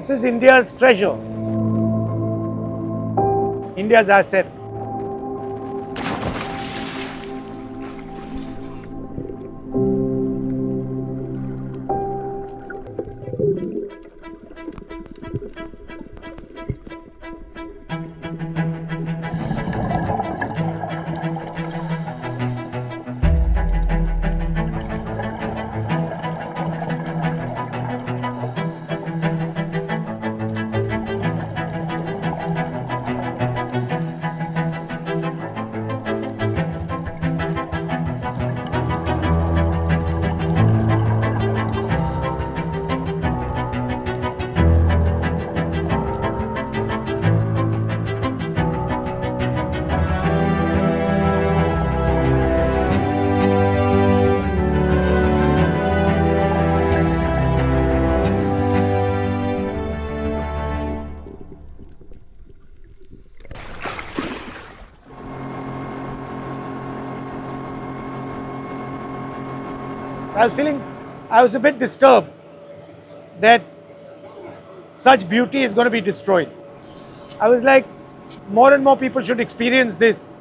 This is India's treasure, India's asset. I was a bit disturbed that such beauty is going to be destroyed. I was like, more and more people should experience this.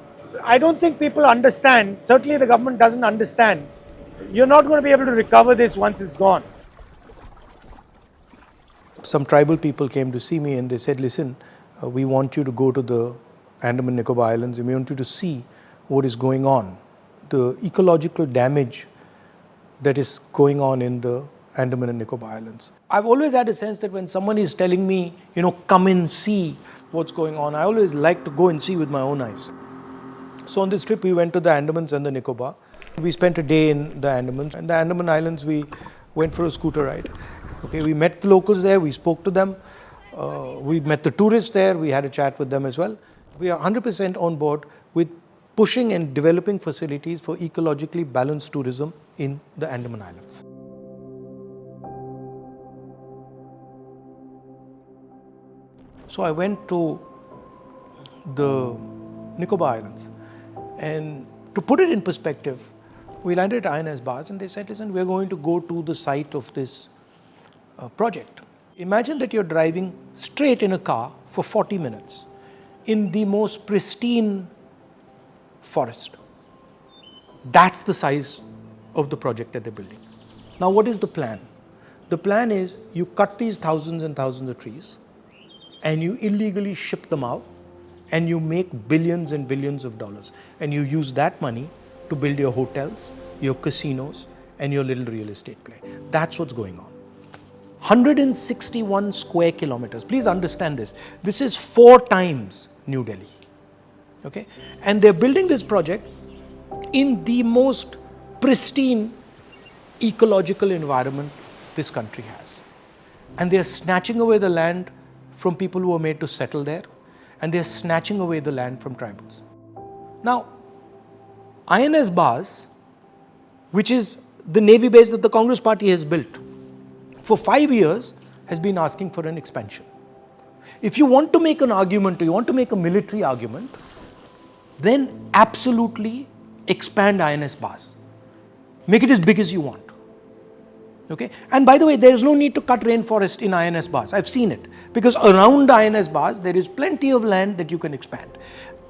I don't think people understand, certainly the government doesn't understand. You're not going to be able to recover this once it's gone. Some tribal people came to see me and they said, listen, we want you to go to the Andaman Nicobar Islands and we want you to see what is going on, the ecological damage that is going on in the Andaman and Nicobar Islands. I've always had a sense that when someone is telling me, come and see what's going on, I always like to go and see with my own eyes. So on this trip, we went to the Andamans and the Nicobar. We spent a day in the Andamans. And the Andaman Islands, we went for a scooter ride. Okay, we met the locals there, we spoke to them. We met the tourists there, we had a chat with them as well. We are 100% on board with pushing and developing facilities for ecologically balanced tourism in the Andaman Islands. So I went to the Nicobar Islands, and to put it in perspective, we landed at INS Baaz and they said, listen, we're going to go to the site of this project. Imagine that you're driving straight in a car for 40 minutes in the most pristine forest. That's the size of the project that they're building. Now, what is the plan? The plan is you cut these thousands and thousands of trees and you illegally ship them out and you make billions and billions of dollars, and you use that money to build your hotels, your casinos, and your little real estate play. That's what's going on. 161 square kilometers. Please understand this. This is 4 times New Delhi. Okay? And they're building this project in the most pristine ecological environment this country has. And they're snatching away the land from people who are made to settle there, and they're snatching away the land from tribals. Now, INS Baaz, which is the navy base that the Congress party has built, for 5 years has been asking for an expansion. If you want to make an argument, or you want to make a military argument, then absolutely expand INS Baaz. Make it as big as you want. Okay? And by the way, there is no need to cut rainforest in INS Baaz. I've seen it. Because around INS Baaz, there is plenty of land that you can expand.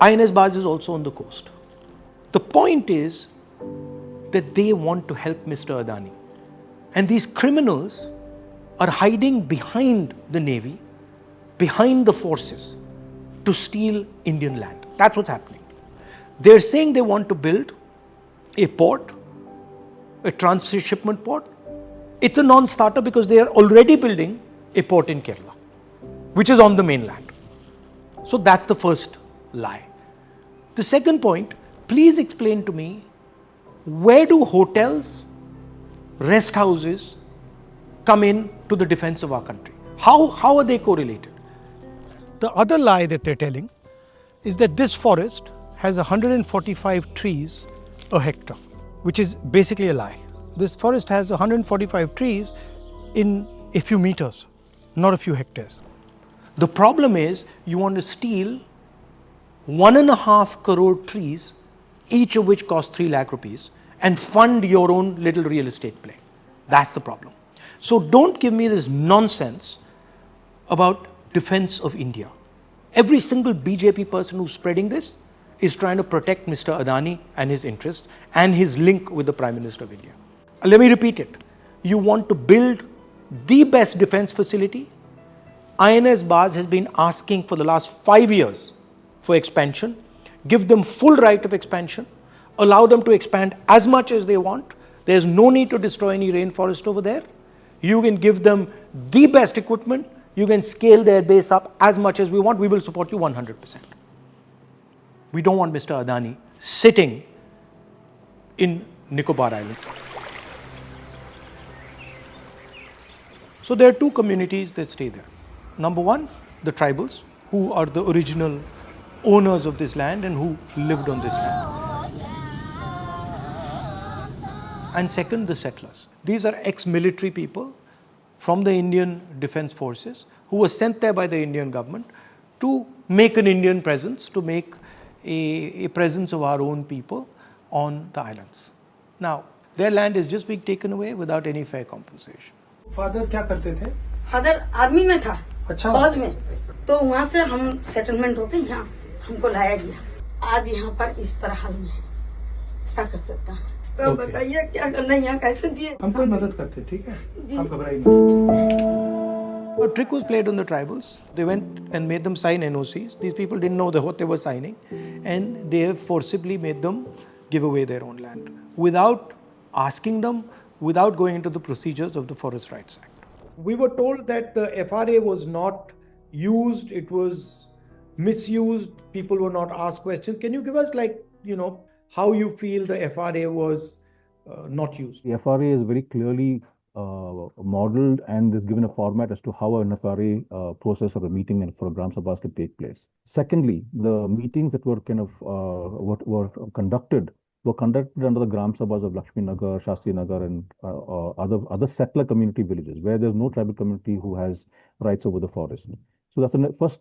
INS Baaz is also on the coast. The point is that they want to help Mr. Adani. And these criminals are hiding behind the navy, behind the forces, to steal Indian land. That's what's happening. They're saying they want to build a port, a transshipment port. It's a non-starter because they are already building a port in Kerala, which is on the mainland. So that's the first lie. The second point, please explain to me, where do hotels, rest houses come in to the defense of our country? How are they correlated? The other lie that they're telling is that this forest has 145 trees a hectare, which is basically a lie. This forest has 145 trees in a few meters, not a few hectares. The problem is you want to steal 1.5 crore trees, each of which cost 3 lakh rupees, and fund your own little real estate play. That's the problem. So don't give me this nonsense about defense of India. Every single BJP person who's spreading this is trying to protect Mr. Adani and his interests and his link with the Prime Minister of India. Let me repeat it. You want to build the best defense facility? INS Baaz has been asking for the last 5 years for expansion. Give them full right of expansion. Allow them to expand as much as they want. There's no need to destroy any rainforest over there. You can give them the best equipment. You can scale their base up as much as we want. We will support you 100%. We don't want Mr. Adani sitting in Nicobar Island. So there are two communities that stay there. Number one, the tribals, who are the original owners of this land and who lived on this land. And second, the settlers. These are ex-military people from the Indian Defence Forces who were sent there by the Indian government to make an Indian presence, to make a presence of our own people on the islands. Now, their land is just being taken away without any fair compensation. Father क्या करते थे? Father army में था, अच्छा। फौज में। तो वहाँ से हम सेटलमेंट होके यहाँ हमको लाया गया। आज यहाँ पर इस तरह हाल में है, क्या कर सकता है? तो बताइए क्या करना है, यहाँ कैसे जिए? हम कोई मदद करते, ठीक है? जी। आप घबराइए मत। A trick was played on the tribals. They went and made them sign NOCs. These people didn't know what they were signing, and they have forcibly made them give away their own land without asking them, without going into the procedures of the Forest Rights Act. We were told that the FRA was not used, it was misused, people were not asked questions. Can you give us, how you feel the FRA was not used? The FRA is very clearly modeled and is given a format as to how an FRA process or a meeting and for a Gram Sabhas can take place. Secondly, the meetings that were were conducted under the Gram Sabhas of Lakshmi Nagar, Shastri Nagar, and other settler community villages where there's no tribal community who has rights over the forest. So that's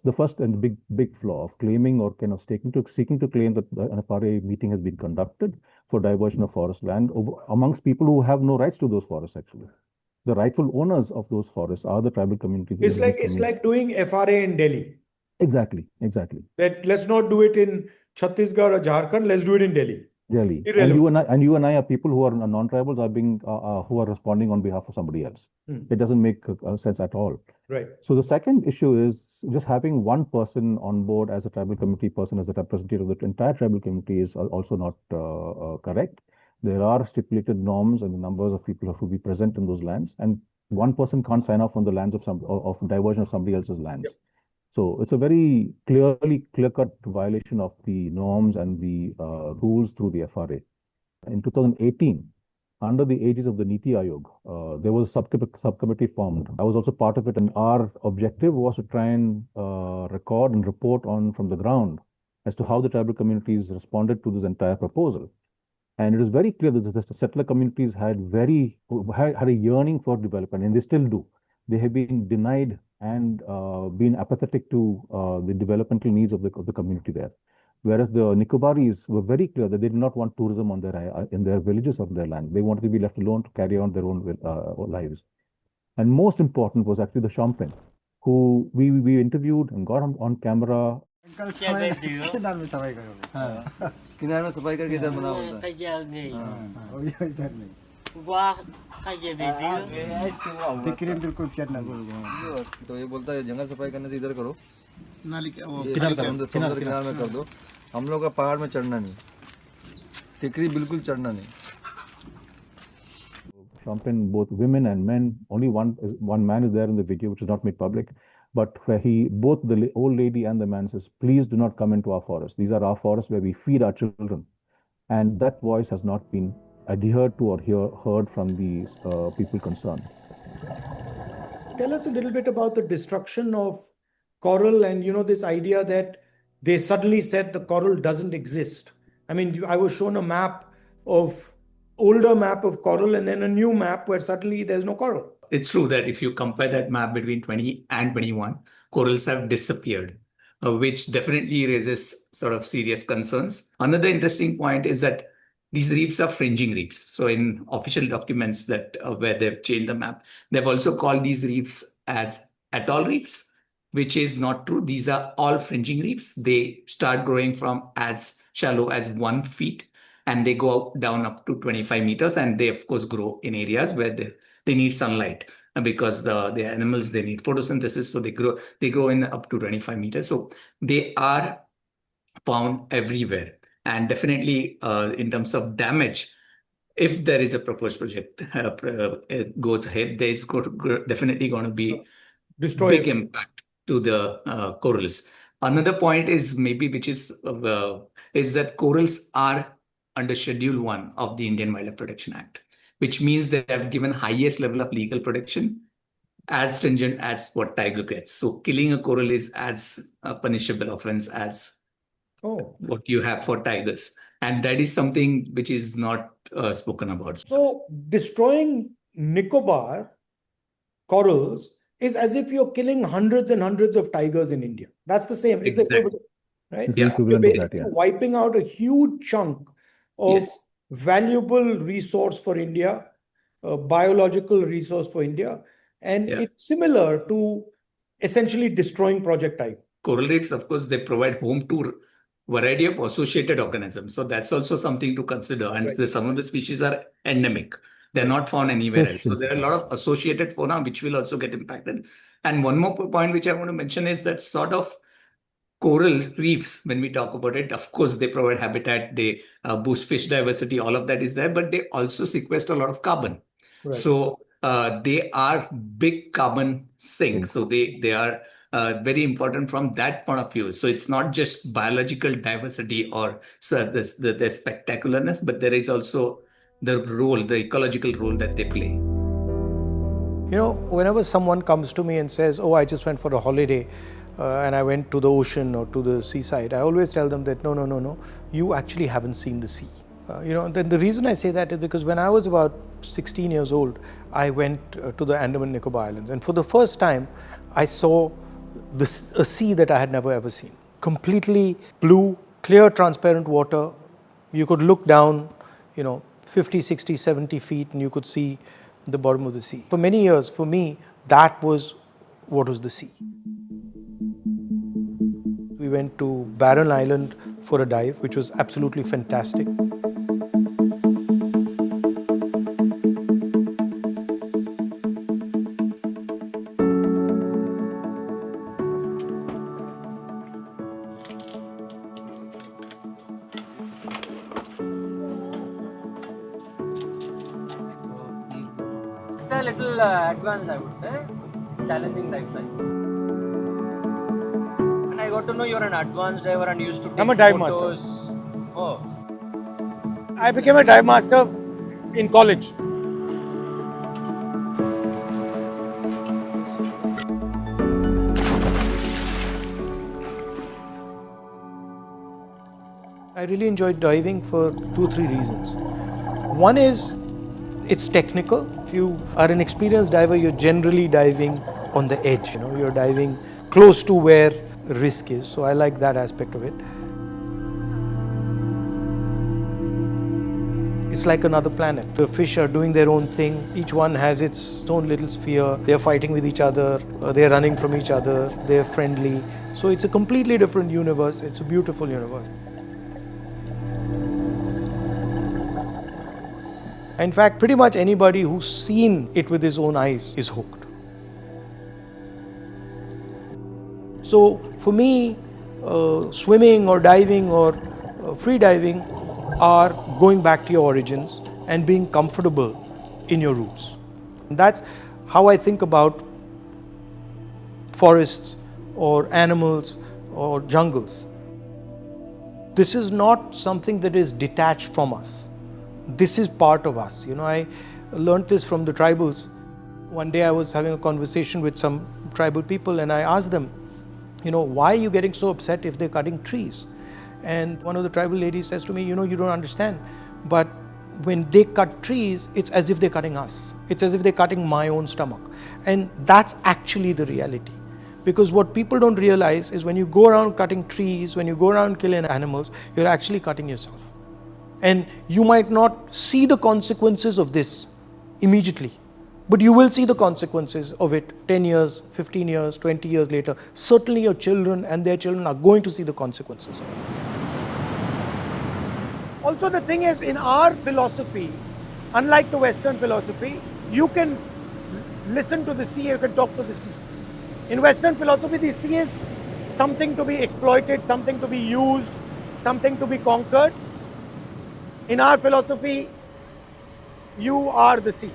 the first and big flaw of claiming or kind of seeking to claim that an FRA meeting has been conducted for diversion of forest land amongst people who have no rights to those forests. Actually, the rightful owners of those forests are the tribal communities. It's like doing FRA in Delhi. Exactly. That let's not do it in Chhattisgarh or Jharkhand. Let's do it in Delhi. Really, and you and I are people who are non-tribals are being who are responding on behalf of somebody else. It doesn't make sense at all. Right. So the second issue is just having one person on board as a tribal community person, as a representative of the entire tribal community is also not correct. There are stipulated norms and the numbers of people who will be present in those lands, and one person can't sign off on the lands of diversion of somebody else's lands. Yep. So it's a very clear-cut violation of the norms and the rules through the FRA. In 2018, under the aegis of the Niti Aayog, there was a subcommittee formed. I was also part of it, and our objective was to try and record and report on from the ground as to how the tribal communities responded to this entire proposal. And it is very clear that the settler communities had a yearning for development, and they still do. They have been denied and been apathetic to the developmental needs of the community there. Whereas the Nicobaris were very clear that they did not want tourism on in their villages of their land. They wanted to be left alone to carry on their own lives. And most important was actually the Champagne, who we interviewed and got on camera. किनार में सफाई करोगे? किनार में सफाई करके इधर बनाओ उधर। इधर नहीं। बिल्कुल करना। तो ये बोलता है जंगल सफाई करने से इधर करो। नाली समुद्र किनार में कर दो। हम लोग का पहाड़ में चढ़ना नहीं। टिकरी बिल्कुल चढ़ना नहीं। Champagne, both women and men. Only one man is there in the video, which is not made public. But where both the old lady and the man says, please do not come into our forest. These are our forests where we feed our children. And that voice has not been adhered to or heard from the people concerned. Tell us a little bit about the destruction of coral and, this idea that they suddenly said the coral doesn't exist. I mean, I was shown older map of coral and then a new map where suddenly there's no coral. It's true that if you compare that map between 20 and 21, corals have disappeared, which definitely raises sort of serious concerns. Another interesting point is that these reefs are fringing reefs. So in official documents that where they've changed the map, they've also called these reefs as atoll reefs. which is not true. These are all fringing reefs. They start growing from as shallow as 1 feet and they go down up to 25 meters. And they, of course, grow in areas where they need sunlight because the animals, they need photosynthesis. So they grow in up to 25 meters. So they are found everywhere. And definitely in terms of damage, if there is a proposed project goes ahead, there's definitely going to be big impact to the corals. Another point is maybe which is that corals are under Schedule 1 of the Indian Wildlife Protection Act, which means they have given highest level of legal protection, as stringent as what tiger gets. So killing a coral is as a punishable offense as what you have for tigers. And that is something which is not spoken about. So destroying Nicobar corals is as if you're killing hundreds and hundreds of tigers in India. That's the same. Is Exactly. the equivalent, right? It's the equivalent You're of that, basically wiping out a huge chunk of Yes. valuable resource for India, a biological resource for India. And it's similar to essentially destroying Project Tiger. Coral reefs, of course, they provide home to variety of associated organisms. So that's also something to consider. And some of the species are endemic. They're not found anywhere else. So there are a lot of associated fauna which will also get impacted. And one more point which I want to mention is that sort of coral reefs, when we talk about it, of course, they provide habitat, they boost fish diversity, all of that is there, but they also sequester a lot of carbon. Right. So they are big carbon sinks. So they are very important from that point of view. So it's not just biological diversity or the spectacularness, but there is also the role, the ecological role that they play. You know, whenever someone comes to me and says, oh, I just went for a holiday and I went to the ocean or to the seaside, I always tell them that no, you actually haven't seen the sea. Then the reason I say that is because when I was about 16 years old, I went to the Andaman Nicobar Islands, and for the first time, I saw a sea that I had never ever seen. Completely blue, clear, transparent water. You could look down, 50, 60, 70 feet, and you could see the bottom of the sea. For many years, for me, that was what was the sea. We went to Barren Island for a dive, which was absolutely fantastic. It's a little advanced, I would say, challenging dive site. And I got to know you're an advanced diver and used to take I'm a dive photos. master. Oh. I became a dive master in college. I really enjoyed diving for 2 or 3 reasons. One is it's technical. If you are an experienced diver, you're generally diving on the edge. You're diving close to where risk is. So I like that aspect of it. It's like another planet. The fish are doing their own thing. Each one has its own little sphere. They're fighting with each other. They're running from each other. They're friendly. So it's a completely different universe. It's a beautiful universe. In fact, pretty much anybody who's seen it with his own eyes is hooked. So for me, swimming or diving or free diving are going back to your origins and being comfortable in your roots. And that's how I think about forests or animals or jungles. This is not something that is detached from us. This is part of us. I learned this from the tribals. One day I was having a conversation with some tribal people and I asked them, why are you getting so upset if they're cutting trees? And one of the tribal ladies says to me, you don't understand, but when they cut trees, it's as if they're cutting us. It's as if they're cutting my own stomach. And that's actually the reality. Because what people don't realize is when you go around cutting trees, when you go around killing animals, you're actually cutting yourself. And you might not see the consequences of this immediately, But you will see the consequences of it 10 years, 15 years, 20 years later. Certainly your children and their children are going to see the consequences. Also, the thing is, in our philosophy, unlike the Western philosophy, you can listen to the sea, you can talk to the sea. In Western philosophy, the sea is something to be exploited, something to be used, something to be conquered. In our philosophy, you are the sea.